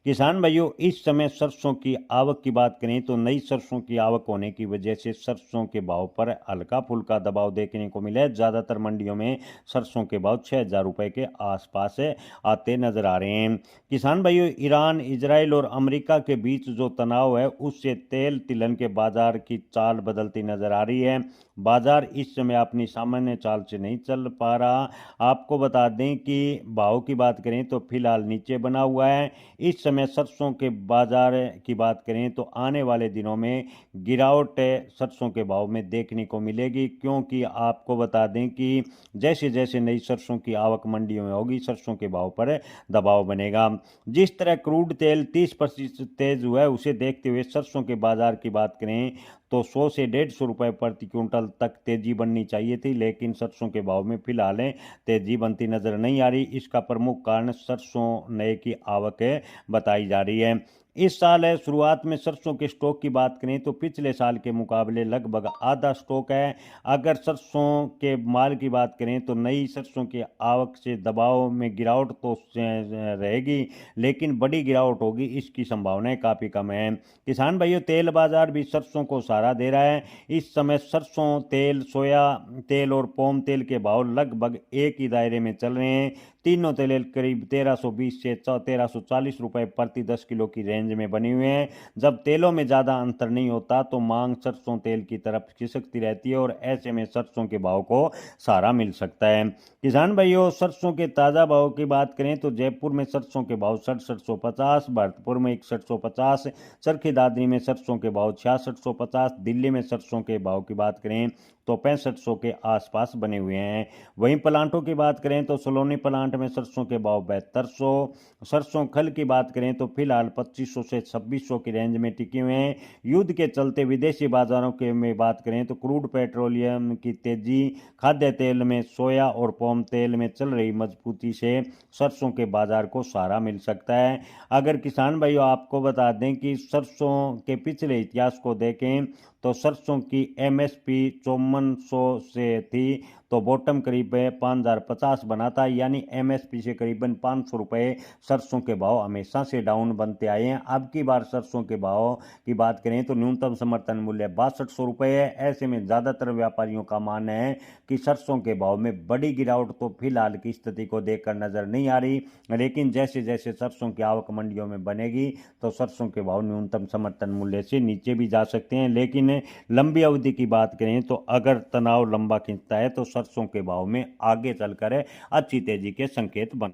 किसान भाइयों, इस समय सरसों की आवक की बात करें तो नई सरसों की आवक होने की वजह से सरसों के भाव पर हल्का फुल्का दबाव देखने को मिला है। ज़्यादातर मंडियों में सरसों के भाव 6,000 रुपये के आसपास आते नजर आ रहे हैं। किसान भाइयों, ईरान, इजराइल और अमेरिका के बीच जो तनाव है उससे तेल तिलहन के बाजार की चाल बदलती नजर आ रही है। बाजार इस समय अपनी सामान्य चाल से नहीं चल पा रहा। आपको बता दें कि भाव की बात करें तो फिलहाल नीचे बना हुआ है। इस समय सरसों के बाजार की बात करें तो आने वाले दिनों में गिरावट सरसों के भाव में देखने को मिलेगी, क्योंकि आपको बता दें कि जैसे जैसे नई सरसों की आवक मंडियों में होगी सरसों के भाव पर दबाव बनेगा। जिस तरह क्रूड तेल 30% तेज हुआ है उसे देखते हुए सरसों के बाजार की बात करें तो 100 से 150 रुपए प्रति क्विंटल तक तेजी बननी चाहिए थी, लेकिन सरसों के भाव में फिलहाल तेजी बनती नजर नहीं आ रही। इसका प्रमुख कारण सरसों नए की आवक बताई जा रही है। इस साल शुरुआत में सरसों के स्टॉक की बात करें तो पिछले साल के मुकाबले लगभग आधा स्टॉक है। अगर सरसों के माल की बात करें तो नई सरसों की आवक से दबाव में गिरावट तो रहेगी, लेकिन बड़ी गिरावट होगी इसकी संभावनाएं काफ़ी कम है। किसान भाइयों, तेल बाजार भी सरसों को सहारा दे रहा है। इस समय सरसों तेल, सोया तेल और पाम तेल के भाव लगभग एक ही दायरे में चल रहे हैं। तीनों तेल करीब 1320 से 1340 रुपए प्रति 10 किलो की रेंज में बने हुए हैं। जब तेलों में ज़्यादा अंतर नहीं होता तो मांग सरसों तेल की तरफ खिसकती रहती है और ऐसे में सरसों के भाव को सहारा मिल सकता है। किसान भाइयों, सरसों के ताज़ा भाव की बात करें तो जयपुर में सरसों के भाव 6750, भरतपुर में 6150, चरखी दादरी में सरसों के भाव 6650, दिल्ली में सरसों के भाव की बात करें तो 6500 के आसपास बने हुए हैं। वहीं प्लांटों की बात करें तो सलोनी प्लांट में सरसों के भाव 7200, सरसों खल की बात करें तो फिलहाल 2500 से 2600 की रेंज में टिके हुए हैं। युद्ध के चलते विदेशी बाजारों के में बात करें तो क्रूड पेट्रोलियम की तेजी, खाद्य तेल में सोया और पाम तेल में चल रही मजबूती से सरसों के बाजार को सहारा मिल सकता है। अगर किसान भाइयों आपको बता दें कि सरसों के पिछले इतिहास को देखें तो सरसों की एमएसपी 5400 से थी तो बॉटम करीब 5050 बना था, यानी एमएसपी से करीबन 500 रुपये सरसों के भाव हमेशा से डाउन बनते आए हैं। अब की बार सरसों के भाव की बात करें तो न्यूनतम समर्थन मूल्य 6200 रुपये है। ऐसे में ज़्यादातर व्यापारियों का मानना है कि सरसों के भाव में बड़ी गिरावट तो फिलहाल की स्थिति को देखकर नजर नहीं आ रही, लेकिन जैसे जैसे सरसों की आवक मंडियों में बनेगी तो सरसों के भाव न्यूनतम समर्थन मूल्य से नीचे भी जा सकते हैं। लेकिन लंबी अवधि की बात करें तो अगर तनाव लंबा खींचता है तो सरसों के भाव में आगे चलकर अच्छी तेजी के संकेत बन